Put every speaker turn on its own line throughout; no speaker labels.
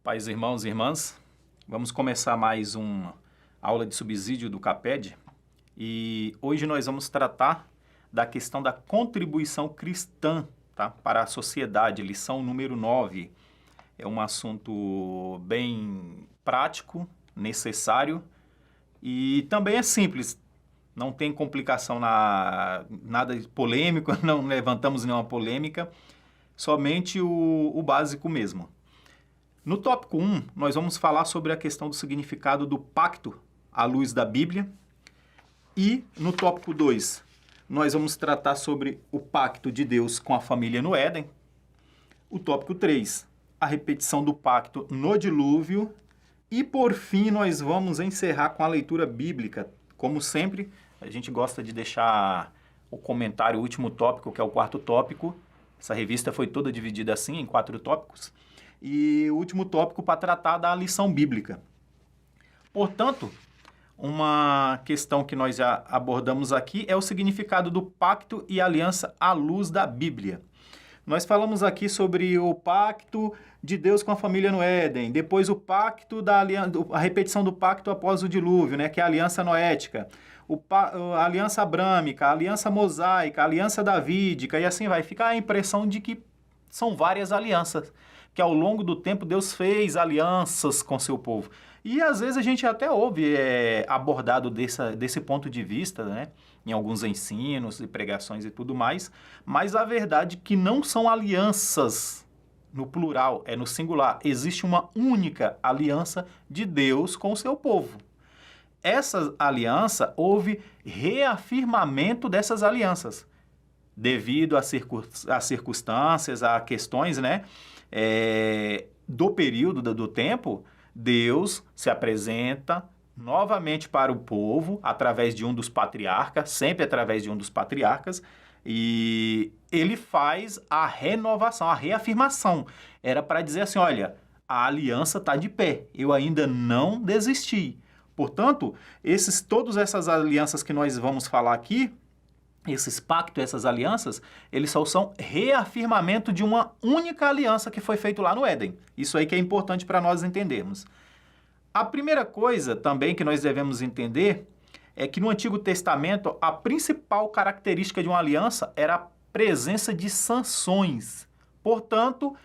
Pais, irmãos e irmãs, vamos começar mais uma aula de subsídio do CAPED e hoje nós vamos tratar da questão da contribuição cristã, tá, para a sociedade, lição número 9. É um assunto bem prático, necessário e também é simples, não tem complicação, nada polêmico, não levantamos nenhuma polêmica, somente o básico mesmo. No tópico 1, nós vamos falar sobre a questão do significado do pacto à luz da Bíblia. E no tópico 2, nós vamos tratar sobre o pacto de Deus com a família no Éden. O tópico 3, a repetição do pacto no dilúvio. E por fim, nós vamos encerrar com a leitura bíblica. Como sempre, a gente gosta de deixar o comentário, o último tópico, que é o quarto tópico. Essa revista foi toda dividida assim, em 4 tópicos. E o último tópico para tratar da lição bíblica. Portanto, uma questão que nós já abordamos aqui é o significado do pacto e aliança à luz da Bíblia. Nós falamos aqui sobre o pacto de Deus com a família no Éden, depois o pacto a repetição do pacto após o dilúvio, né, que é a aliança noética, a aliança abrâmica, a aliança mosaica, a aliança davídica, e assim vai. Fica a impressão de que são várias alianças, que ao longo do tempo Deus fez alianças com seu povo. E às vezes a gente até ouve abordado desse ponto de vista, né, em alguns ensinos e pregações e tudo mais, mas a verdade é que não são alianças no plural, é no singular. Existe uma única aliança de Deus com o seu povo. Essa aliança, houve reafirmamento dessas alianças, devido às circunstâncias, a questões, né, do período, do tempo. Deus se apresenta novamente para o povo através de um dos patriarcas, sempre através de um dos patriarcas, e ele faz a renovação, a reafirmação. Era para dizer assim, olha, a aliança está de pé, eu ainda não desisti. Portanto, todas essas alianças que nós vamos falar aqui, esses pactos, essas alianças, eles só são reafirmamento de uma única aliança que foi feita lá no Éden. Isso aí que é importante para nós entendermos. A primeira coisa também que nós devemos entender é que no Antigo Testamento a principal característica de uma aliança era a presença de sanções. Portanto,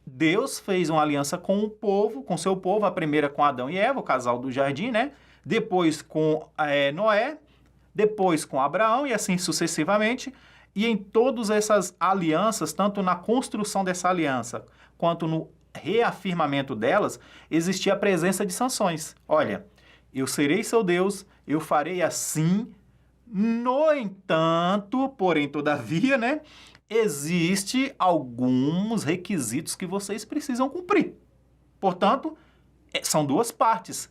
Deus fez uma aliança com o povo, com seu povo, a primeira com Adão e Eva, o casal do jardim, né? Depois com Noé, depois com Abraão e assim sucessivamente. E em todas essas alianças, tanto na construção dessa aliança quanto no reafirmamento delas, existia a presença de sanções. Olha, eu serei seu Deus, eu farei assim. No entanto, porém, todavia, né, existe alguns requisitos que vocês precisam cumprir. Portanto, são duas partes.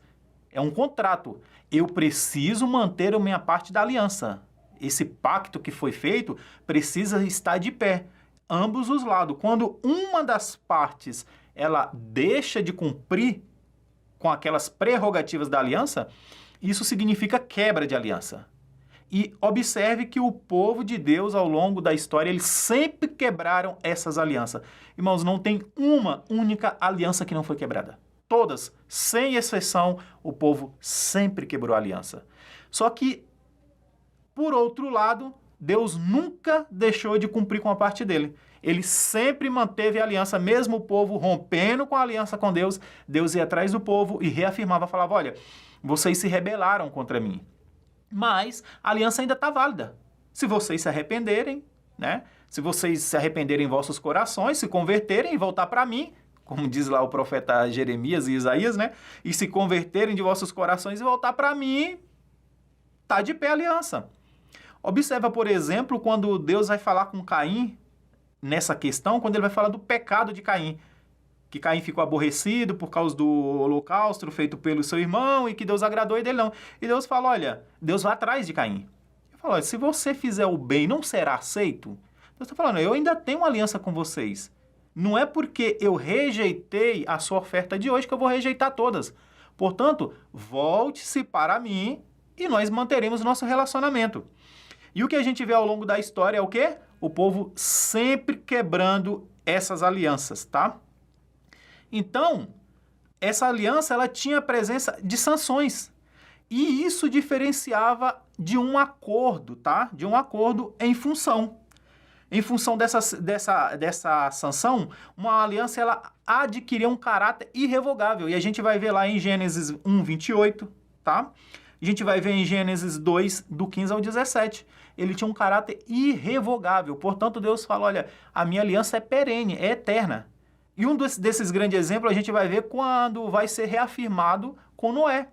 É um contrato. Eu preciso manter a minha parte da aliança. Esse pacto que foi feito precisa estar de pé. Ambos os lados. Quando uma das partes ela deixa de cumprir com aquelas prerrogativas da aliança, isso significa quebra de aliança. E observe que o povo de Deus, ao longo da história, eles sempre quebraram essas alianças. Irmãos, não tem uma única aliança que não foi quebrada. Todas, sem exceção, o povo sempre quebrou a aliança. Só que, por outro lado, Deus nunca deixou de cumprir com a parte dele. Ele sempre manteve a aliança, mesmo o povo rompendo com a aliança com Deus, Deus ia atrás do povo e reafirmava, falava, olha, vocês se rebelaram contra mim, mas a aliança ainda está válida. Se vocês se arrependerem, né? Se vocês se arrependerem em vossos corações, se converterem e voltar para mim, como diz lá o profeta Jeremias e Isaías, né? E se converterem de vossos corações e voltar para mim, está de pé a aliança. Observa, por exemplo, quando Deus vai falar com Caim, nessa questão, quando ele vai falar do pecado de Caim, que Caim ficou aborrecido por causa do holocausto feito pelo seu irmão e que Deus agradou e dele não. E Deus fala, olha, Deus vai atrás de Caim. Ele fala, olha, se você fizer o bem, não será aceito? Deus está falando, eu ainda tenho uma aliança com vocês. Não é porque eu rejeitei a sua oferta de hoje que eu vou rejeitar todas. Portanto, volte-se para mim e nós manteremos nosso relacionamento. E o que a gente vê ao longo da história é o quê? O povo sempre quebrando essas alianças, tá? Então, essa aliança ela tinha a presença de sanções. E isso diferenciava de um acordo, tá? De um acordo em função. Em função dessa sanção, uma aliança ela adquiria um caráter irrevogável. E a gente vai ver lá em Gênesis 1, 28, tá? A gente vai ver em Gênesis 2, do 15 ao 17. Ele tinha um caráter irrevogável. Portanto, Deus fala, olha, a minha aliança é perene, é eterna. E um desses grandes exemplos a gente vai ver quando vai ser reafirmado com Noé,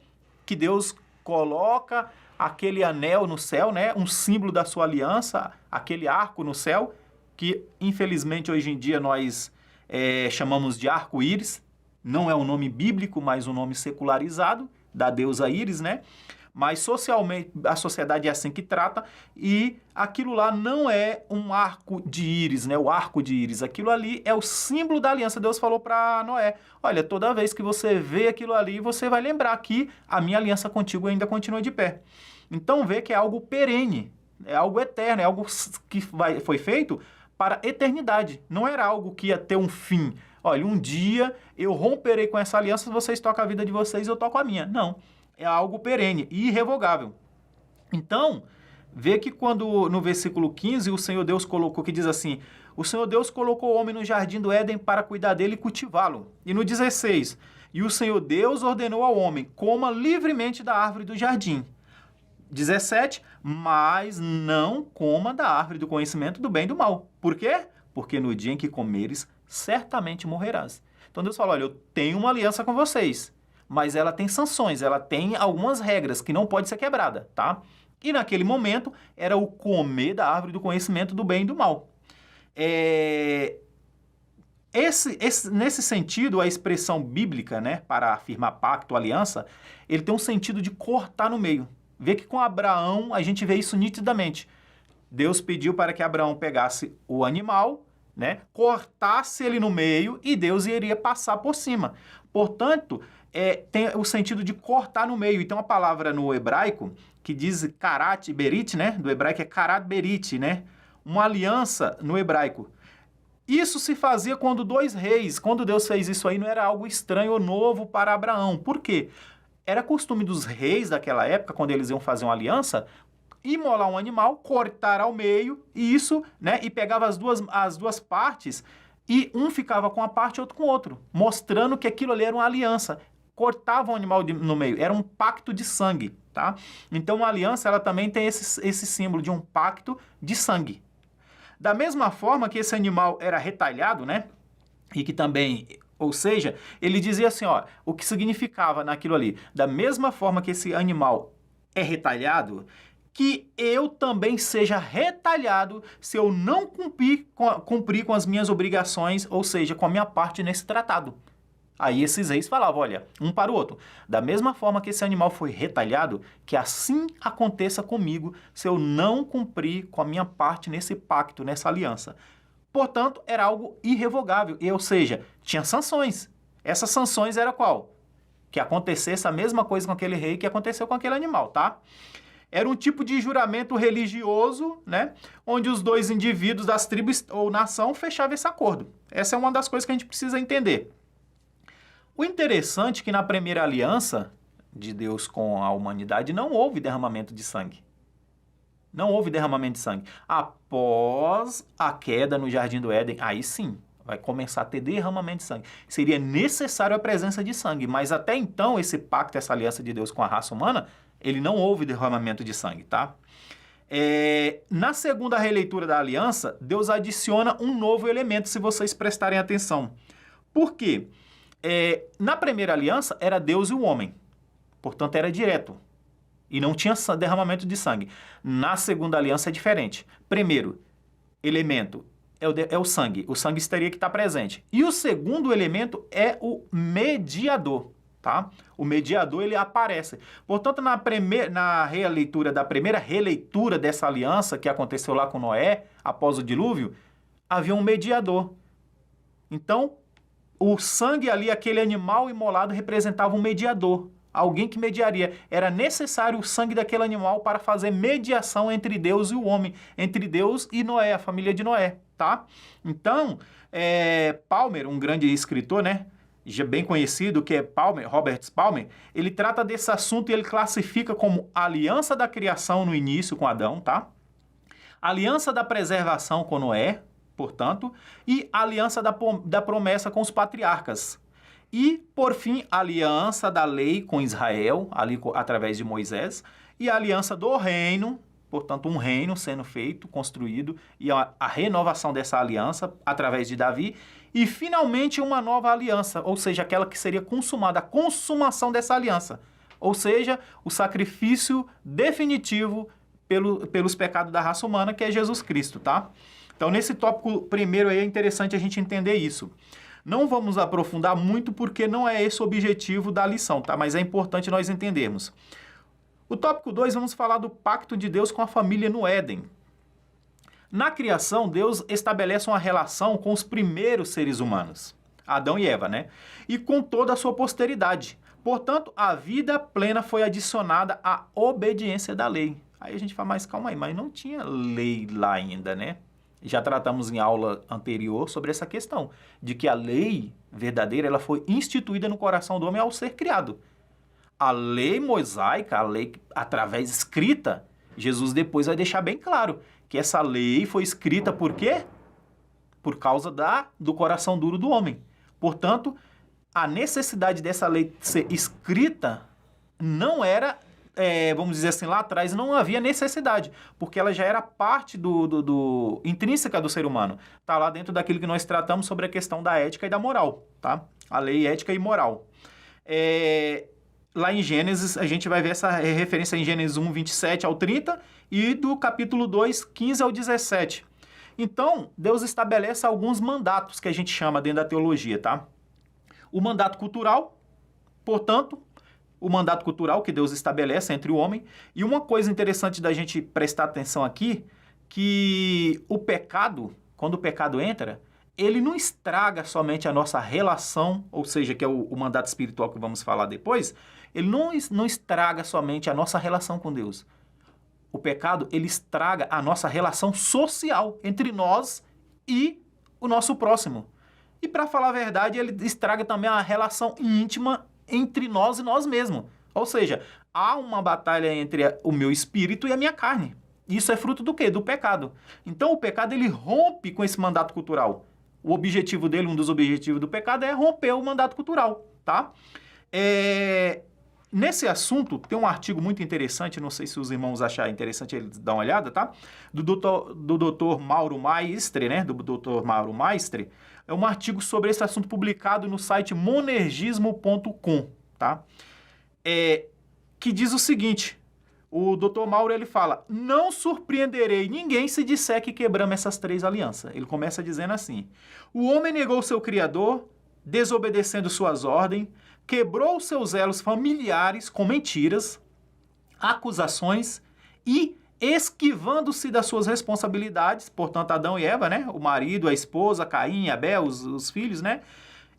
que Deus coloca aquele anel no céu, né? Um símbolo da sua aliança, aquele arco no céu, que infelizmente hoje em dia nós chamamos de arco-íris. Não é um nome bíblico, mas um nome secularizado da deusa Íris, né? Mas socialmente a sociedade é assim que trata, e aquilo lá não é um arco de íris, né? O arco de íris, aquilo ali é o símbolo da aliança. Deus falou para Noé, olha, toda vez que você vê aquilo ali, você vai lembrar que a minha aliança contigo ainda continua de pé. Então vê que é algo perene, é algo eterno, é algo que foi feito para a eternidade. Não era algo que ia ter um fim. Olha, um dia eu romperei com essa aliança, vocês tocam a vida de vocês, eu toco a minha. Não. É algo perene, irrevogável. Então, vê que quando no versículo 15 o Senhor Deus colocou, que diz assim, o Senhor Deus colocou o homem no jardim do Éden para cuidar dele e cultivá-lo. E no 16, e o Senhor Deus ordenou ao homem, coma livremente da árvore do jardim. 17, mas não coma da árvore do conhecimento do bem e do mal. Por quê? Porque no dia em que comeres, certamente morrerás. Então Deus falou, olha, eu tenho uma aliança com vocês, mas ela tem sanções, ela tem algumas regras que não pode ser quebrada, tá? E naquele momento era o comer da árvore do conhecimento do bem e do mal. Nesse sentido, a expressão bíblica, né, para afirmar pacto, aliança, ele tem um sentido de cortar no meio. Vê que com Abraão a gente vê isso nitidamente. Deus pediu para que Abraão pegasse o animal, né, cortasse ele no meio e Deus iria passar por cima. Portanto, tem o sentido de cortar no meio. Então, a palavra no hebraico, que diz karat berit, né? Do hebraico é karat berit, né? Uma aliança no hebraico. Isso se fazia quando dois reis, quando Deus fez isso aí, não era algo estranho ou novo para Abraão. Por quê? Era costume dos reis daquela época, quando eles iam fazer uma aliança, imolar um animal, cortar ao meio, e isso, né? E pegava as duas partes, e um ficava com uma parte e outro com o outro, mostrando que aquilo ali era uma aliança. Cortava o animal no meio, era um pacto de sangue, tá? Então a aliança ela também tem esse símbolo de um pacto de sangue. Da mesma forma que esse animal era retalhado, né? E que também, ou seja, ele dizia assim, ó, o que significava naquilo ali, da mesma forma que esse animal é retalhado, que eu também seja retalhado se eu não cumprir com as minhas obrigações, ou seja, com a minha parte nesse tratado. Aí esses reis falavam, olha, um para o outro, da mesma forma que esse animal foi retalhado, que assim aconteça comigo se eu não cumprir com a minha parte nesse pacto, nessa aliança. Portanto, era algo irrevogável, ou seja, tinha sanções. Essas sanções era qual? Que acontecesse a mesma coisa com aquele rei que aconteceu com aquele animal, tá? Era um tipo de juramento religioso, né? Onde os dois indivíduos das tribos ou nação fechavam esse acordo. Essa é uma das coisas que a gente precisa entender. O interessante é que na primeira aliança de Deus com a humanidade não houve derramamento de sangue. Não houve derramamento de sangue. Após a queda no Jardim do Éden, aí sim, vai começar a ter derramamento de sangue. Seria necessário a presença de sangue, mas até então esse pacto, essa aliança de Deus com a raça humana, ele não houve derramamento de sangue, tá? Na segunda releitura da aliança, Deus adiciona um novo elemento, se vocês prestarem atenção. Por quê? Na primeira aliança, era Deus e o homem. Portanto, era direto. E não tinha derramamento de sangue. Na segunda aliança é diferente. Primeiro elemento é o sangue. O sangue teria que estar presente. E o segundo elemento é o mediador. Tá? O mediador, ele aparece. Portanto, na releitura da primeira releitura dessa aliança que aconteceu lá com Noé, após o dilúvio, havia um mediador. Então, o sangue ali, aquele animal imolado, representava um mediador. Alguém que mediaria. Era necessário o sangue daquele animal para fazer mediação entre Deus e o homem. Entre Deus e Noé, a família de Noé. Tá? Então, Palmer, um grande escritor, né? já bem conhecido, que é Robert Palmer, ele trata desse assunto e ele classifica como aliança da criação no início com Adão, tá? Aliança da preservação com Noé, portanto, e aliança da promessa com os patriarcas. E, por fim, a aliança da lei com Israel, ali através de Moisés, e a aliança do reino, portanto, um reino sendo feito, construído, e a renovação dessa aliança através de Davi, e, finalmente, uma nova aliança, ou seja, aquela que seria consumada, a consumação dessa aliança, ou seja, o sacrifício definitivo pelos pecados da raça humana, que é Jesus Cristo, tá? Então, nesse tópico primeiro aí é interessante a gente entender isso. Não vamos aprofundar muito porque não é esse o objetivo da lição, tá? Mas é importante nós entendermos. O tópico 2, vamos falar do pacto de Deus com a família no Éden. Na criação, Deus estabelece uma relação com os primeiros seres humanos, Adão e Eva, né? E com toda a sua posteridade. Portanto, a vida plena foi adicionada à obediência da lei. Aí a gente fala, mas calma aí, mas não tinha lei lá ainda, né? Já tratamos em aula anterior sobre essa questão, de que a lei verdadeira ela foi instituída no coração do homem ao ser criado. A lei mosaica, a lei através escrita, Jesus depois vai deixar bem claro que essa lei foi escrita por quê? Por causa do coração duro do homem. Portanto, a necessidade dessa lei ser escrita não era... vamos dizer assim, lá atrás não havia necessidade, porque ela já era parte intrínseca do ser humano. Está lá dentro daquilo que nós tratamos sobre a questão da ética e da moral, tá? A lei ética e moral. Lá em Gênesis, a gente vai ver essa referência em Gênesis 1, 27 ao 30 e do capítulo 2, 15 ao 17. Então, Deus estabelece alguns mandatos que a gente chama dentro da teologia, tá? O mandato cultural, portanto, o mandato cultural que Deus estabelece entre o homem. E uma coisa interessante da gente prestar atenção aqui, que o pecado, quando o pecado entra, ele não estraga somente a nossa relação, ou seja, que é o mandato espiritual que vamos falar depois, ele não estraga somente a nossa relação com Deus. O pecado, ele estraga a nossa relação social entre nós e o nosso próximo. E para falar a verdade, ele estraga também a relação íntima entre nós e nós mesmos. Ou seja, há uma batalha entre o meu espírito e a minha carne. Isso é fruto do quê? Do pecado. Então, o pecado, ele rompe com esse mandato cultural. O objetivo dele, um dos objetivos do pecado é romper o mandato cultural, tá? Nesse assunto, tem um artigo muito interessante, não sei se os irmãos acharem interessante eles dar uma olhada, tá? Do Dr. Mauro Maestre, né? Do Dr. Mauro Maestre. É um artigo sobre esse assunto publicado no site monergismo.com, tá? Que diz o seguinte, o Dr. Mauro, ele fala, não surpreenderei ninguém se disser que quebramos essas 3 alianças. Ele começa dizendo assim, o homem negou seu Criador, desobedecendo suas ordens, quebrou seus elos familiares com mentiras, acusações e esquivando-se das suas responsabilidades, portanto, Adão e Eva, né? O marido, a esposa, Caim, Abel, os filhos, né?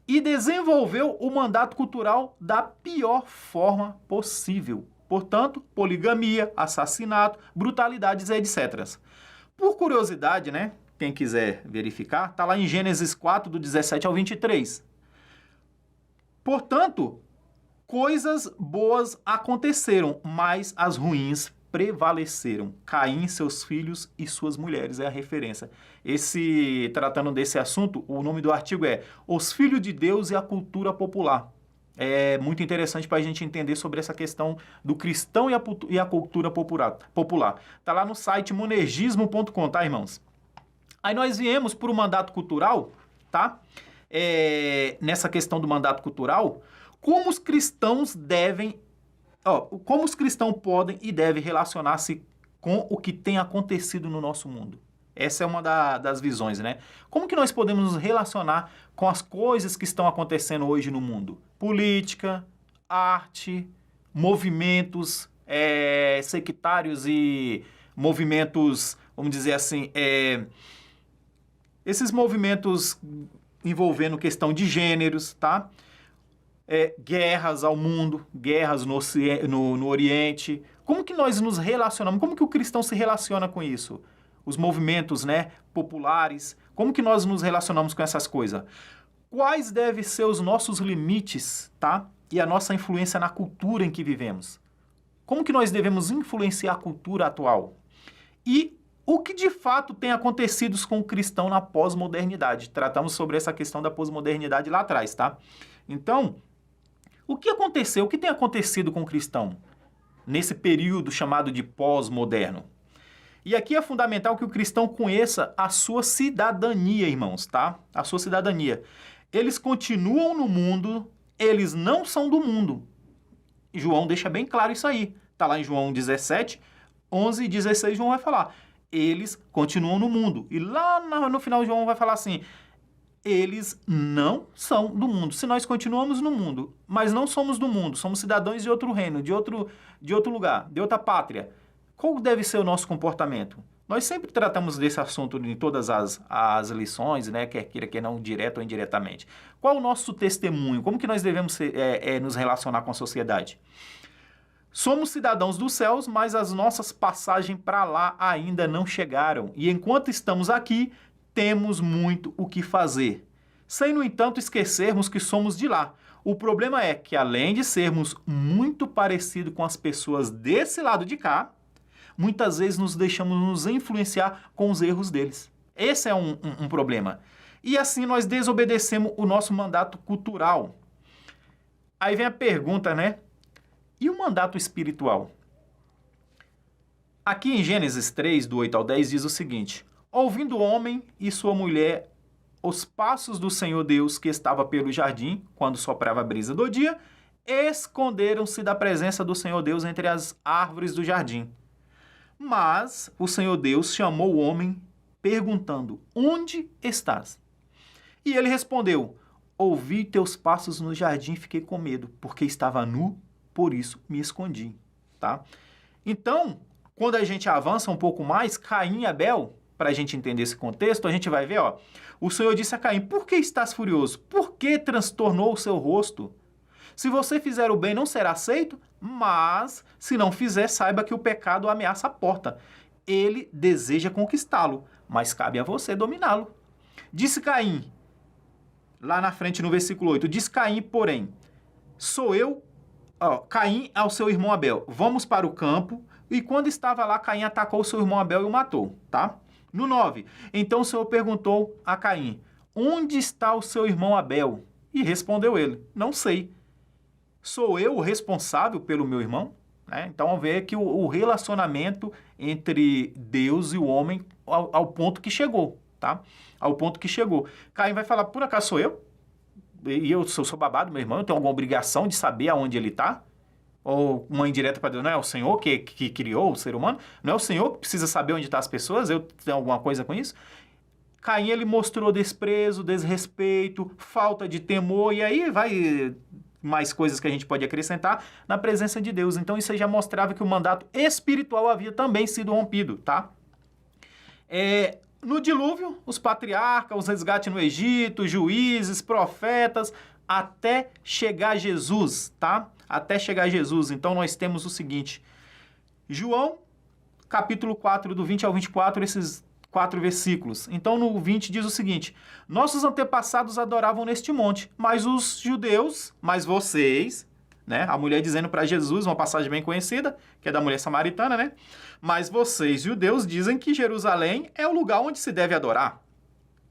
E desenvolveu o mandato cultural da pior forma possível. Portanto, poligamia, assassinato, brutalidades, etc. Por curiosidade, né? Quem quiser verificar, está lá em Gênesis 4, do 17 ao 23. Portanto, coisas boas aconteceram, mas as ruins prevaleceram. Caim, seus filhos e suas mulheres é a referência. Tratando desse assunto, o nome do artigo é Os Filhos de Deus e a Cultura Popular. É muito interessante para a gente entender sobre essa questão do cristão e a cultura popular. Está lá no site monergismo.com, tá, irmãos? Aí nós viemos para o mandato cultural, tá? Nessa questão do mandato cultural, como os cristãos podem e devem relacionar-se com o que tem acontecido no nosso mundo. Essa é uma das visões, né? Como que nós podemos nos relacionar com as coisas que estão acontecendo hoje no mundo? Política, arte, movimentos sectários e movimentos, vamos dizer assim, esses movimentos envolvendo questão de gêneros, tá? Guerras ao mundo, guerras no Oriente. Como que nós nos relacionamos? Como que o cristão se relaciona com isso? Os movimentos, né, populares. Como que nós nos relacionamos com essas coisas? quais devem ser os nossos limites, tá? E a nossa influência na cultura em que vivemos. Como que nós devemos influenciar a cultura atual? E o que de fato tem acontecido com o cristão na pós-modernidade? Tratamos sobre essa questão da pós-modernidade lá atrás, tá? Então, o que aconteceu? O que tem acontecido com o cristão nesse período chamado de pós-moderno? E aqui é fundamental que o cristão conheça a sua cidadania, irmãos, tá? A sua cidadania. Eles continuam no mundo, eles não são do mundo. João deixa bem claro isso aí. Tá lá em João 17, 11 e 16, João vai falar. Eles continuam no mundo. E lá no final, João vai falar assim, eles não são do mundo. Se nós continuamos no mundo, mas não somos do mundo, somos cidadãos de outro reino, de outro lugar, de outra pátria, qual deve ser o nosso comportamento? Nós sempre tratamos desse assunto em todas as lições, né? Quer queira, quer não, direto ou indiretamente. Qual o nosso testemunho? Como que nós devemos nos relacionar com a sociedade? Somos cidadãos dos céus, mas as nossas passagens para lá ainda não chegaram. E enquanto estamos aqui, temos muito o que fazer. Sem, no entanto, esquecermos que somos de lá. O problema é que, além de sermos muito parecidos com as pessoas desse lado de cá, muitas vezes nos deixamos nos influenciar com os erros deles. Esse é um problema. E assim nós desobedecemos o nosso mandato cultural. Aí vem a pergunta, né? E o mandato espiritual? Aqui em Gênesis 3, do 8 ao 10, diz o seguinte: ouvindo o homem e sua mulher os passos do Senhor Deus que estava pelo jardim, quando soprava a brisa do dia, esconderam-se da presença do Senhor Deus entre as árvores do jardim. Mas o Senhor Deus chamou o homem, perguntando, onde estás? E ele respondeu, ouvi teus passos no jardim e fiquei com medo, porque estava nu, por isso me escondi. Tá? Então, quando a gente avança um pouco mais, Caim e Abel, para a gente entender esse contexto, a gente vai ver, ó, o Senhor disse a Caim, por que estás furioso? Por que transtornou o seu rosto? Se você fizer o bem, não será aceito, mas se não fizer, saiba que o pecado ameaça a porta. Ele deseja conquistá-lo, mas cabe a você dominá-lo. Disse Caim, lá na frente no versículo 8, diz Caim, porém, Caim ao seu irmão Abel, vamos para o campo, e quando estava lá, Caim atacou seu irmão Abel e o matou, tá? No 9, então o Senhor perguntou a Caim, onde está o seu irmão Abel? E respondeu ele, não sei. Sou eu o responsável pelo meu irmão? Então, vamos ver que o relacionamento entre Deus e o homem ao ponto que chegou, tá? Ao ponto que chegou. Caim vai falar, por acaso sou eu? E eu sou babado, meu irmão, eu tenho alguma obrigação de saber aonde ele está? Ou uma indireta para Deus, não é o Senhor que criou o ser humano? Não é o Senhor que precisa saber onde estão as pessoas? Eu tenho alguma coisa com isso? Caim, ele mostrou desprezo, desrespeito, falta de temor, e aí vai mais coisas que a gente pode acrescentar na presença de Deus. Então, isso aí já mostrava que o mandato espiritual havia também sido rompido, tá? No dilúvio, os patriarcas, os resgates no Egito, juízes, profetas, até chegar Jesus, tá? Até chegar Jesus. Então, nós temos o seguinte, João, capítulo 4, do 20 ao 24, esses 4 versículos. Então, no 20 diz o seguinte, nossos antepassados adoravam neste monte, mas os judeus, mas vocês, né? A mulher dizendo para Jesus, uma passagem bem conhecida, que é da mulher samaritana, né? Mas vocês, judeus, dizem que Jerusalém é o lugar onde se deve adorar.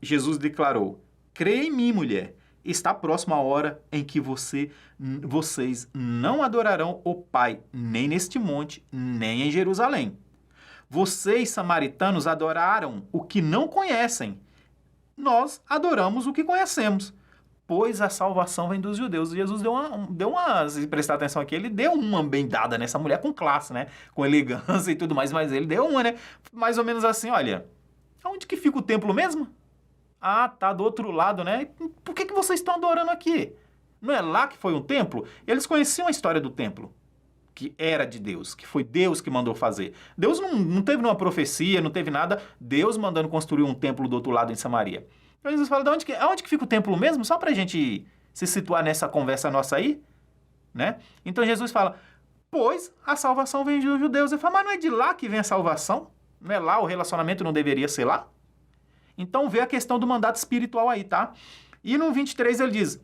Jesus declarou, creia em mim, mulher, está próxima a hora em que vocês não adorarão o Pai, nem neste monte, nem em Jerusalém. Vocês, samaritanos, adoraram o que não conhecem. Nós adoramos o que conhecemos, pois a salvação vem dos judeus. Jesus deu uma, se prestar atenção aqui, ele deu uma bem dada nessa mulher com classe, né? Com elegância e tudo mais, mas ele deu uma, né? Mais ou menos assim, olha, onde que fica o templo mesmo? Ah, tá do outro lado, né? Por que vocês estão adorando aqui? Não é lá que foi um templo? Eles conheciam a história do templo, que era de Deus, que foi Deus que mandou fazer. Deus não teve nenhuma profecia, não teve nada, Deus mandando construir um templo do outro lado em Samaria. Então Jesus fala, aonde que fica o templo mesmo? Só para a gente se situar nessa conversa nossa aí, né? Então Jesus fala, pois a salvação vem dos judeus. Ele fala, mas não é de lá que vem a salvação? Não é lá, o relacionamento não deveria ser lá? Então vê a questão do mandato espiritual aí, tá? E no 23 ele diz: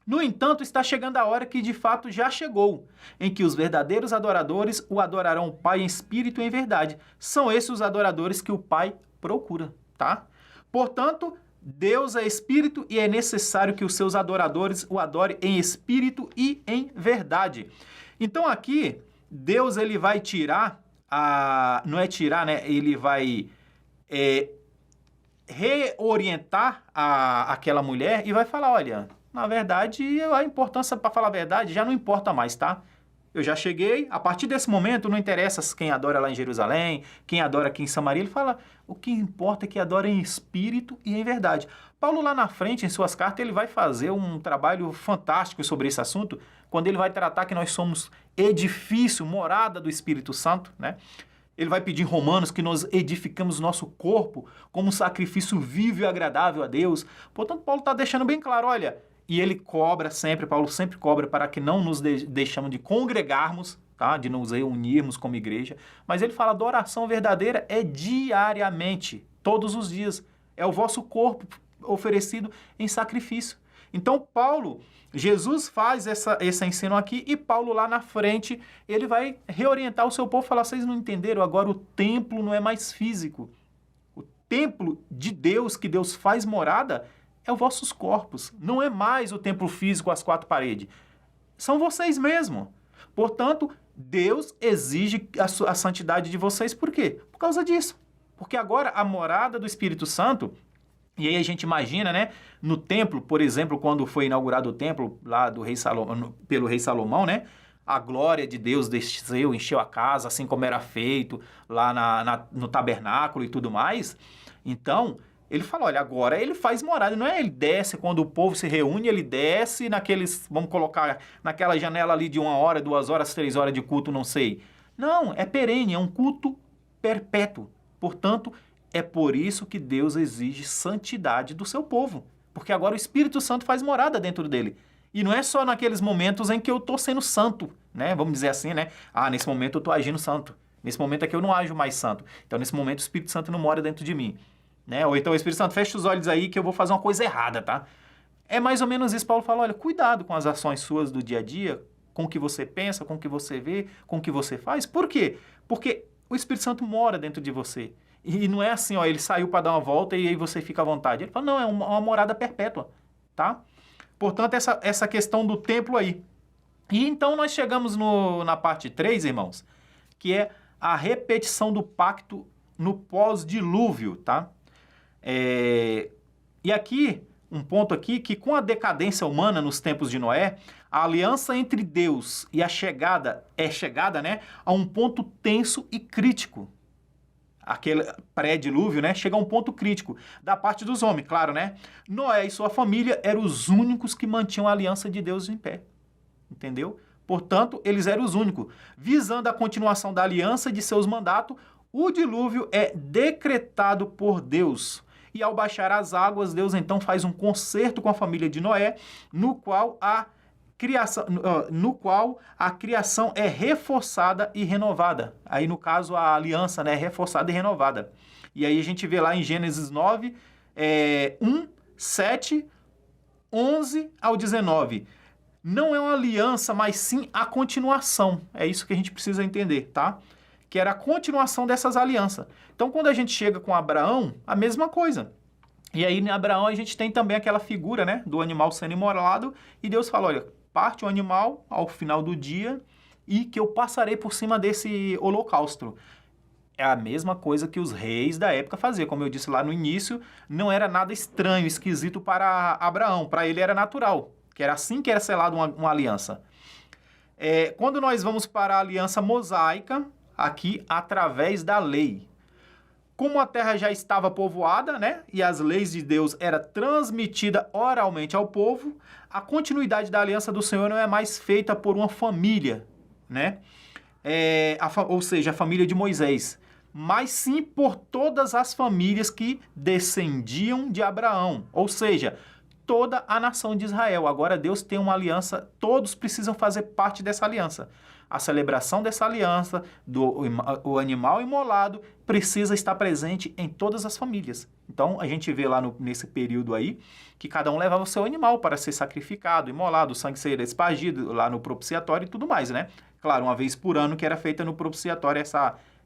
no entanto, está chegando a hora que de fato já chegou, em que os verdadeiros adoradores o adorarão o Pai em espírito e em verdade. São esses os adoradores que o Pai procura, tá? Portanto, Deus é espírito e é necessário que os seus adoradores o adorem em espírito e em verdade. Então aqui, Deus ele vai tirar, não é tirar, né? Ele vai reorientar aquela mulher e vai falar, olha, na verdade, a importância, para falar a verdade, já não importa mais, tá? Eu já cheguei, a partir desse momento, não interessa quem adora lá em Jerusalém, quem adora aqui em Samaria, ele fala, o que importa é que adora em espírito e em verdade. Paulo lá na frente, em suas cartas, ele vai fazer um trabalho fantástico sobre esse assunto, quando ele vai tratar que nós somos edifício, morada do Espírito Santo, né? Ele vai pedir em Romanos que nós edificamos nosso corpo como um sacrifício vivo e agradável a Deus. Portanto, Paulo está deixando bem claro, olha, e ele cobra sempre, Paulo sempre cobra para que não nos deixamos de congregarmos, tá? De nos reunirmos como igreja. Mas ele fala, a adoração verdadeira é diariamente, todos os dias. É o vosso corpo oferecido em sacrifício. Então, Jesus faz esse ensino aqui e Paulo lá na frente, ele vai reorientar o seu povo e falar, vocês não entenderam, agora o templo não é mais físico. O templo de Deus, que Deus faz morada, é os vossos corpos. Não é mais o templo físico, as quatro paredes. São vocês mesmos. Portanto, Deus exige a santidade de vocês. Por quê? Por causa disso. Porque agora a morada do Espírito Santo, e aí a gente imagina, né, no templo, por exemplo, quando foi inaugurado o templo lá do rei Salomão, pelo rei Salomão, né, a glória de Deus desceu, encheu a casa, assim como era feito lá no tabernáculo e tudo mais. Então, ele fala, olha, agora ele faz morada, não é ele desce, quando o povo se reúne, ele desce vamos colocar naquela janela ali de 1 hora, 2 horas, 3 horas de culto, não sei. Não, é perene, é um culto perpétuo. Portanto, é por isso que Deus exige santidade do seu povo. Porque agora o Espírito Santo faz morada dentro dele. E não é só naqueles momentos em que eu estou sendo santo, né? Vamos dizer assim, né? Nesse momento eu estou agindo santo. Nesse momento é que eu não ajo mais santo. Então, nesse momento o Espírito Santo não mora dentro de mim. Né? Ou então o Espírito Santo, fecha os olhos aí que eu vou fazer uma coisa errada, tá? É mais ou menos isso. Paulo fala, olha, cuidado com as ações suas do dia a dia, com o que você pensa, com o que você vê, com o que você faz. Por quê? Porque o Espírito Santo mora dentro de você. E não é assim, ó, ele saiu para dar uma volta e aí você fica à vontade. Ele fala, não, é uma morada perpétua, tá? Portanto, essa questão do templo aí. E então nós chegamos na parte 3, irmãos, que é a repetição do pacto no pós-dilúvio, tá? E aqui, um ponto aqui, que com a decadência humana nos tempos de Noé, a aliança entre Deus e a chegada, né, a um ponto tenso e crítico. Aquele pré-dilúvio, né, chega a um ponto crítico da parte dos homens, claro, né? Noé e sua família eram os únicos que mantinham a aliança de Deus em pé, entendeu? Portanto, eles eram os únicos. Visando a continuação da aliança e de seus mandatos, o dilúvio é decretado por Deus. E ao baixar as águas, Deus então faz um concerto com a família de Noé, no qual a criação é reforçada e renovada. Aí, no caso, a aliança, né, é reforçada e renovada. E aí a gente vê lá em Gênesis 9, 1, 7, 11 ao 19. Não é uma aliança, mas sim a continuação. É isso que a gente precisa entender, tá? Que era a continuação dessas alianças. Então, quando a gente chega com Abraão, a mesma coisa. E aí, em Abraão, a gente tem também aquela figura, né, do animal sendo imolado, e Deus fala, olha, parte o animal ao final do dia e que eu passarei por cima desse holocausto. É a mesma coisa que os reis da época faziam. Como eu disse lá no início, não era nada estranho, esquisito para Abraão. Para ele era natural, que era assim que era selada uma aliança. Quando nós vamos para a aliança mosaica, aqui através da lei. Como a terra já estava povoada, né, e as leis de Deus eram transmitidas oralmente ao povo, a continuidade da aliança do Senhor não é mais feita por uma família, né, ou seja, a família de Moisés, mas sim por todas as famílias que descendiam de Abraão. Ou seja, toda a nação de Israel. Agora Deus tem uma aliança, todos precisam fazer parte dessa aliança. A celebração dessa aliança, o animal imolado, precisa estar presente em todas as famílias. Então, a gente vê lá nesse período aí, que cada um levava o seu animal para ser sacrificado, imolado, o sangue ser espargido lá no propiciatório e tudo mais, né? Claro, uma vez por ano que era feita no propiciatório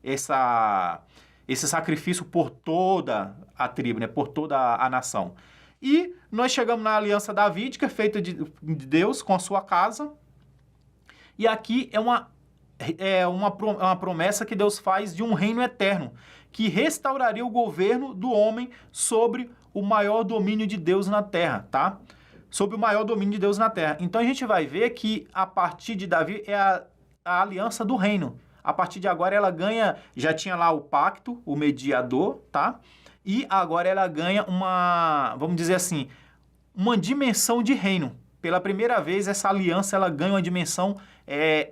esse sacrifício por toda a tribo, né? Por toda a nação. E nós chegamos na aliança davídica, feita de Deus com a sua casa. E aqui é uma promessa que Deus faz de um reino eterno, que restauraria o governo do homem sobre o maior domínio de Deus na terra, tá? Sobre o maior domínio de Deus na terra. Então a gente vai ver que a partir de Davi é a aliança do reino. A partir de agora ela ganha, já tinha lá o pacto, o mediador, tá? E agora ela ganha vamos dizer assim, uma dimensão de reino. Pela primeira vez, essa aliança ela ganha uma dimensão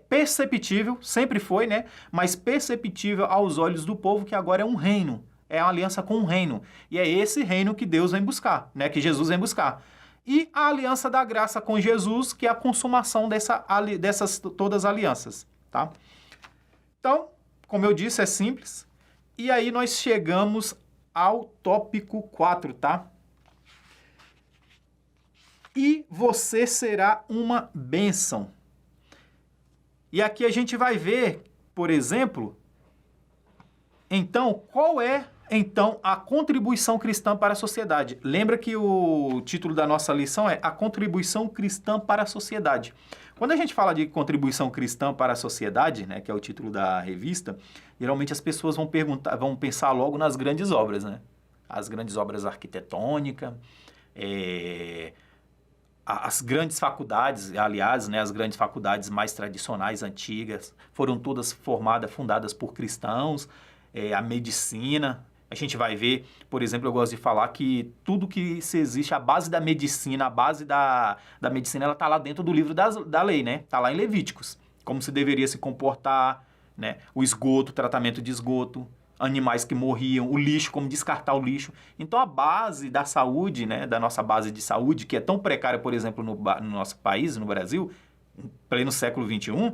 perceptível, sempre foi, né? Mas perceptível aos olhos do povo, que agora é um reino. É uma aliança com um reino. E é esse reino que Deus vem buscar, né? Que Jesus vem buscar. E a aliança da graça com Jesus, que é a consumação dessas todas as alianças, tá? Então, como eu disse, é simples. E aí nós chegamos ao tópico 4, tá? E você será uma bênção. E aqui a gente vai ver, por exemplo, então, qual é a contribuição cristã para a sociedade? Lembra que o título da nossa lição é a contribuição cristã para a sociedade. Quando a gente fala de contribuição cristã para a sociedade, né, que é o título da revista, geralmente as pessoas vão pensar logo nas grandes obras, né? As grandes obras arquitetônicas, as grandes faculdades, aliás, né, as grandes faculdades mais tradicionais, antigas, foram todas fundadas por cristãos, a medicina. A gente vai ver, por exemplo, eu gosto de falar que tudo que se existe, a base da medicina, a base da medicina, ela está lá dentro do livro da lei, né? Está lá em Levíticos. Como se deveria se comportar, né? O esgoto, o tratamento de esgoto, animais que morriam, o lixo, como descartar o lixo. Então, a base da saúde, né? Da nossa base de saúde, que é tão precária, por exemplo, no nosso país, no Brasil, em pleno século XXI,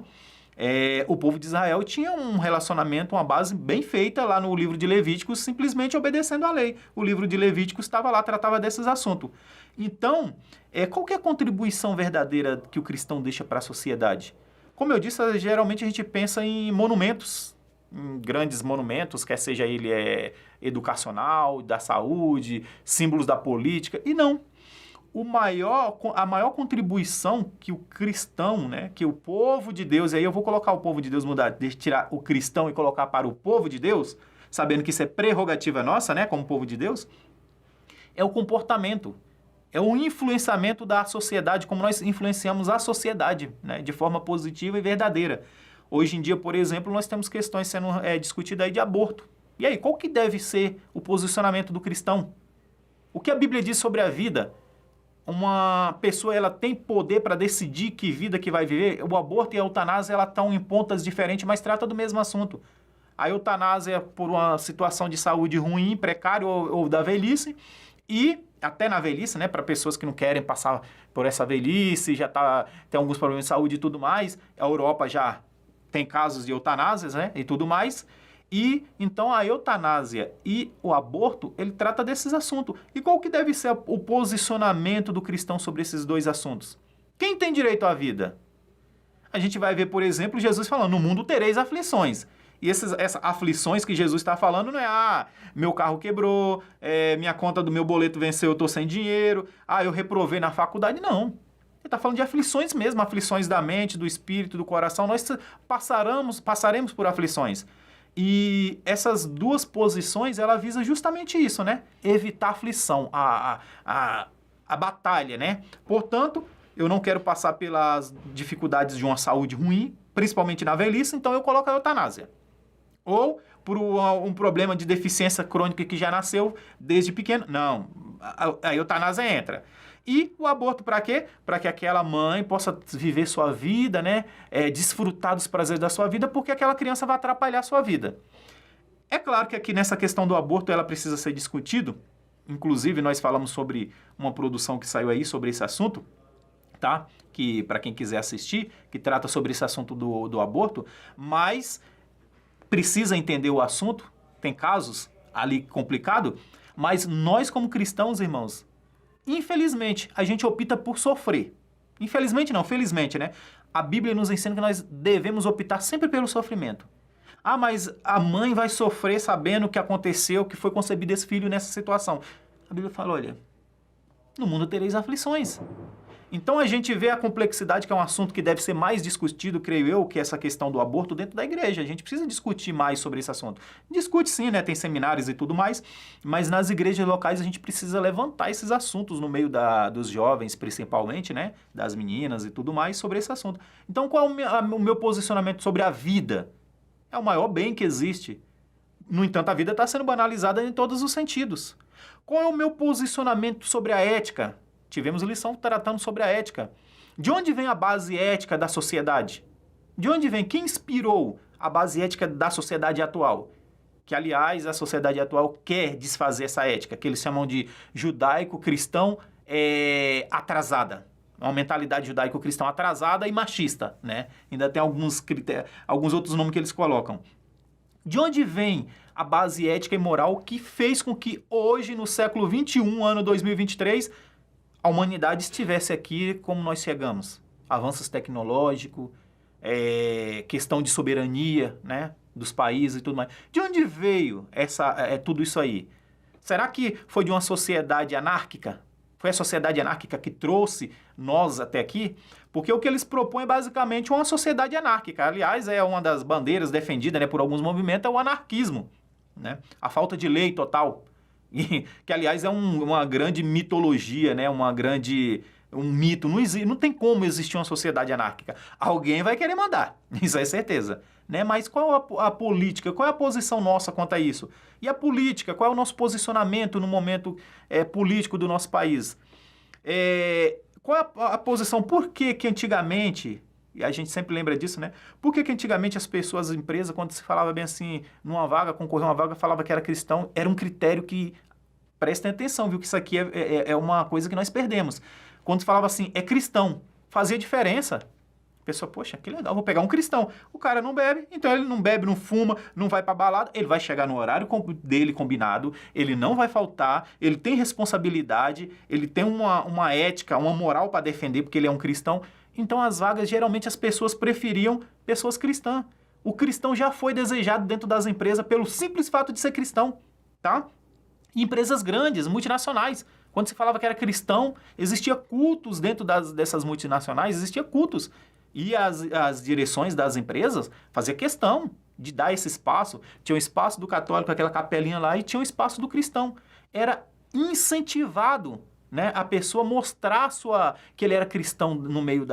o povo de Israel tinha um relacionamento, uma base bem feita lá no livro de Levíticos, simplesmente obedecendo à lei. O livro de Levíticos estava lá, tratava desses assuntos. Então, qual que é a contribuição verdadeira que o cristão deixa para a sociedade? Como eu disse, geralmente a gente pensa em monumentos, em grandes monumentos, quer seja ele educacional, da saúde, símbolos da política, e não. A maior contribuição que o cristão, né, que o povo de Deus, e aí eu vou colocar o povo de Deus, tirar o cristão e colocar para o povo de Deus, sabendo que isso é prerrogativa nossa, né, como povo de Deus, é o comportamento, é o influenciamento da sociedade, como nós influenciamos a sociedade, né, de forma positiva e verdadeira. Hoje em dia, por exemplo, nós temos questões sendo discutidas aí de aborto. E aí, qual que deve ser o posicionamento do cristão? O que a Bíblia diz sobre a vida? Uma pessoa ela tem poder para decidir que vida que vai viver. O aborto e a eutanásia ela estão em pontas diferentes, mas trata do mesmo assunto. A eutanásia por uma situação de saúde ruim, precária ou da velhice, e até na velhice, né, para pessoas que não querem passar por essa velhice, tem alguns problemas de saúde e tudo mais. A Europa já tem casos de eutanásias, né, e tudo mais. E, então, a eutanásia e o aborto, ele trata desses assuntos. E qual que deve ser o posicionamento do cristão sobre esses dois assuntos? Quem tem direito à vida? A gente vai ver, por exemplo, Jesus falando, no mundo tereis aflições. E essas aflições que Jesus está falando não é, meu carro quebrou, minha conta do meu boleto venceu, eu estou sem dinheiro, eu reprovei na faculdade. Não. Ele está falando de aflições mesmo, aflições da mente, do espírito, do coração. Nós passaremos por aflições. E essas duas posições, ela visa justamente isso, né? Evitar a aflição, a batalha, né? Portanto, eu não quero passar pelas dificuldades de uma saúde ruim, principalmente na velhice, então eu coloco a eutanásia. Ou por um problema de deficiência crônica que já nasceu desde pequeno. Não, a eutanásia entra. E o aborto para quê? Para que aquela mãe possa viver sua vida, né? Desfrutar dos prazeres da sua vida, porque aquela criança vai atrapalhar a sua vida. É claro que aqui nessa questão do aborto ela precisa ser discutido, Inclusive, nós falamos sobre uma produção que saiu aí sobre esse assunto, tá? Que, para quem quiser assistir, que trata sobre esse assunto do aborto, mas precisa entender o assunto, tem casos ali complicado, mas nós como cristãos, irmãos, infelizmente, a gente opta por sofrer. Infelizmente não, felizmente, né? A Bíblia nos ensina que nós devemos optar sempre pelo sofrimento. Ah, mas a mãe vai sofrer sabendo o que aconteceu, que foi concebido esse filho nessa situação. A Bíblia fala, olha, no mundo tereis aflições. Então a gente vê a complexidade, que é um assunto que deve ser mais discutido, creio eu, que é essa questão do aborto dentro da igreja. A gente precisa discutir mais sobre esse assunto. Discute sim, né? Tem seminários e tudo mais, mas nas igrejas locais a gente precisa levantar esses assuntos no meio dos jovens, principalmente, né? Das meninas e tudo mais, sobre esse assunto. Então qual é o meu posicionamento sobre a vida? É o maior bem que existe. No entanto, a vida está sendo banalizada em todos os sentidos. Qual é o meu posicionamento sobre a ética? Tivemos lição tratando sobre a ética. De onde vem a base ética da sociedade? De onde vem? Quem inspirou a base ética da sociedade atual? Que, aliás, a sociedade atual quer desfazer essa ética, que eles chamam de judaico-cristão atrasada. Uma mentalidade judaico-cristã atrasada e machista, né? Ainda tem alguns outros nomes que eles colocam. De onde vem a base ética e moral que fez com que hoje, no século XXI, ano 2023, a humanidade estivesse aqui como nós chegamos? Avanços tecnológicos, questão de soberania, né, dos países e tudo mais. De onde veio tudo isso aí? Será que foi de uma sociedade anárquica? Foi a sociedade anárquica que trouxe nós até aqui? Porque o que eles propõem é basicamente uma sociedade anárquica. Aliás, é uma das bandeiras defendidas, né, por alguns movimentos, é o anarquismo, né? A falta de lei total. Que, aliás, é uma grande mitologia, né? Um mito. Não tem como existir uma sociedade anárquica. Alguém vai querer mandar, isso é certeza. Né? Mas qual a política? Qual é a posição nossa quanto a isso? E a política? Qual é o nosso posicionamento no momento político do nosso país? Qual é a posição? Por que antigamente, e a gente sempre lembra disso, né? Por que antigamente as pessoas, as empresas, quando se falava bem assim, numa vaga, concorrer a uma vaga, falava que era cristão, era um critério que, prestem atenção, viu? Que isso aqui é uma coisa que nós perdemos. Quando se falava assim, é cristão, fazia diferença. A pessoa, poxa, que legal, vou pegar um cristão. O cara não bebe, então ele não bebe, não fuma, não vai pra balada, ele vai chegar no horário dele combinado, ele não vai faltar, ele tem responsabilidade, ele tem uma ética, uma moral para defender, porque ele é um cristão. Então as vagas, geralmente as pessoas preferiam pessoas cristãs. O cristão já foi desejado dentro das empresas pelo simples fato de ser cristão, tá? Empresas grandes, multinacionais. Quando se falava que era cristão, existia cultos dentro dessas multinacionais, existia cultos. E as direções das empresas faziam questão de dar esse espaço. Tinha o espaço do católico, aquela capelinha lá, e tinha o espaço do cristão. Era incentivado, né, a pessoa mostrar que ele era cristão no meio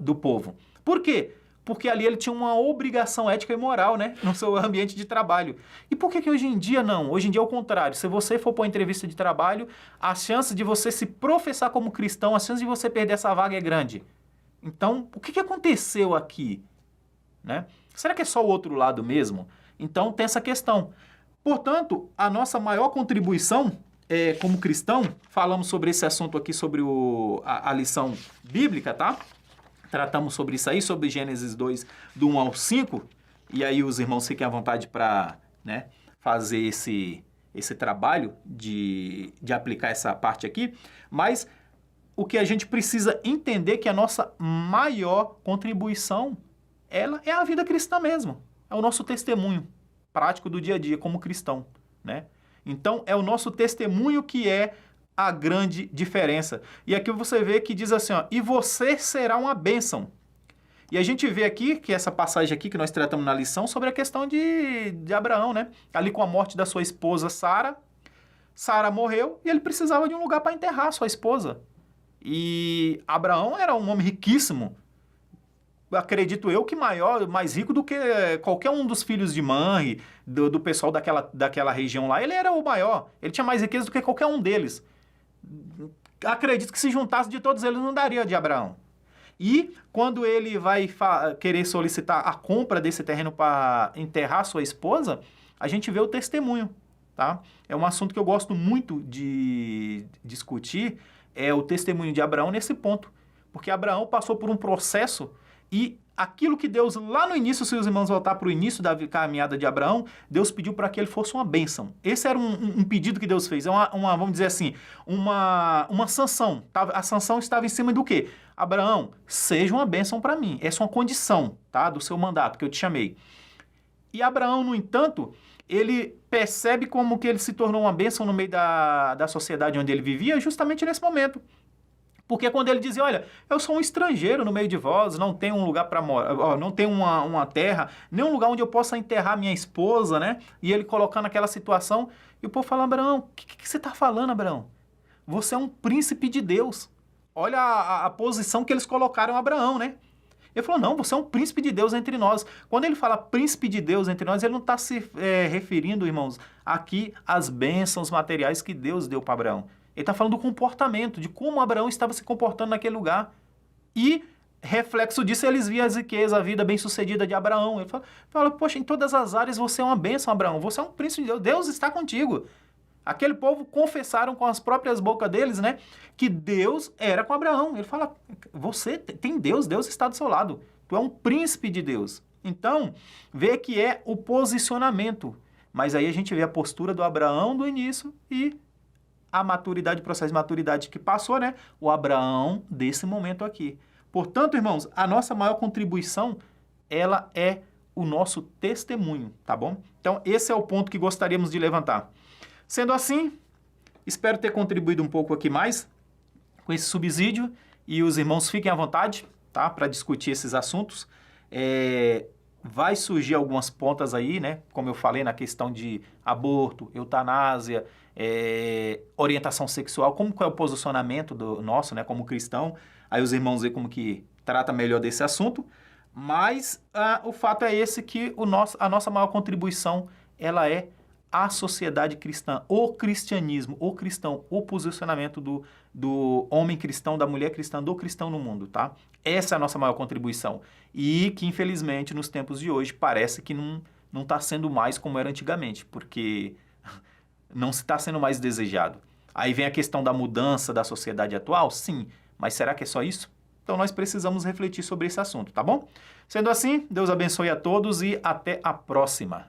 do povo. Por quê? Porque ali ele tinha uma obrigação ética e moral, né, no seu ambiente de trabalho. E por que hoje em dia não? Hoje em dia é o contrário. Se você for para uma entrevista de trabalho, a chance de você se professar como cristão, a chance de você perder essa vaga é grande. Então, o que aconteceu aqui? Né? Será que é só o outro lado mesmo? Então, tem essa questão. Portanto, a nossa maior contribuição como cristão, falamos sobre esse assunto aqui, sobre a lição bíblica, tá? Tratamos sobre isso aí, sobre Gênesis 2, do 1 ao 5, e aí os irmãos fiquem à vontade para, né, fazer esse trabalho de aplicar essa parte aqui, mas o que a gente precisa entender é que a nossa maior contribuição, ela é a vida cristã mesmo. É o nosso testemunho prático do dia a dia como cristão, né? Então, é o nosso testemunho que é a grande diferença. E aqui você vê que diz assim, ó, e você será uma bênção. E a gente vê aqui, que essa passagem aqui que nós tratamos na lição, sobre a questão de Abraão, né? Ali com a morte da sua esposa Sara, Sara morreu e ele precisava de um lugar para enterrar a sua esposa. E Abraão era um homem riquíssimo, acredito eu que mais rico do que qualquer um dos filhos de Manre, do pessoal daquela região lá. Ele era o maior, ele tinha mais riqueza do que qualquer um deles. Acredito que se juntasse de todos eles não daria de Abraão. E quando ele vai querer solicitar a compra desse terreno para enterrar sua esposa, a gente vê o testemunho tá? É um assunto que eu gosto muito de discutir, é o testemunho de Abraão nesse ponto. Porque Abraão passou por um processo e aquilo que Deus, lá no início, se os irmãos voltar para o início da caminhada de Abraão, Deus pediu para que ele fosse uma bênção. Esse era um pedido que Deus fez, vamos dizer assim, uma sanção. A sanção estava em cima do quê? Abraão, seja uma bênção para mim. Essa é uma condição, tá, do seu mandato que eu te chamei. E Abraão, no entanto, ele percebe como que ele se tornou uma bênção no meio da sociedade onde ele vivia, justamente nesse momento. Porque quando ele dizia, olha, eu sou um estrangeiro no meio de vós, não tenho um lugar para morar, não tenho uma terra, nem um lugar onde eu possa enterrar minha esposa, né? E ele colocando aquela situação, e o povo fala, Abraão, o que você está falando, Abraão? Você é um príncipe de Deus. Olha a posição que eles colocaram Abraão, né? Ele falou, não, você é um príncipe de Deus entre nós. Quando ele fala príncipe de Deus entre nós, ele não está se referindo, irmãos, aqui às bênçãos materiais que Deus deu para Abraão. Ele está falando do comportamento, de como Abraão estava se comportando naquele lugar. E, reflexo disso, eles viam as riquezas, a vida bem-sucedida de Abraão. Ele fala, poxa, em todas as áreas você é uma bênção, Abraão. Você é um príncipe de Deus. Deus está contigo. Aquele povo confessaram com as próprias bocas deles, né, que Deus era com Abraão. Ele fala, você tem Deus, Deus está do seu lado. Tu é um príncipe de Deus. Então, vê que é o posicionamento. Mas aí a gente vê a postura do Abraão do início e a maturidade, o processo de maturidade que passou, né? O Abraão desse momento aqui. Portanto, irmãos, a nossa maior contribuição, ela é o nosso testemunho, tá bom? Então, esse é o ponto que gostaríamos de levantar. Sendo assim, espero ter contribuído um pouco aqui mais com esse subsídio e os irmãos fiquem à vontade, tá? Para discutir esses assuntos. Vai surgir algumas pontas aí, né? Como eu falei, na questão de aborto, eutanásia, orientação sexual, como que é o posicionamento do nosso, né, como cristão. Aí os irmãos veem como que trata melhor desse assunto. Mas o fato é esse, que a nossa maior contribuição, ela é a sociedade cristã, o cristianismo, o cristão, o posicionamento do homem cristão, da mulher cristã, do cristão no mundo, tá? Essa é a nossa maior contribuição. E que, infelizmente, nos tempos de hoje, parece que não está sendo mais como era antigamente, porque não se está sendo mais desejado. Aí vem a questão da mudança da sociedade atual? Sim, mas será que é só isso? Então nós precisamos refletir sobre esse assunto, tá bom? Sendo assim, Deus abençoe a todos e até a próxima.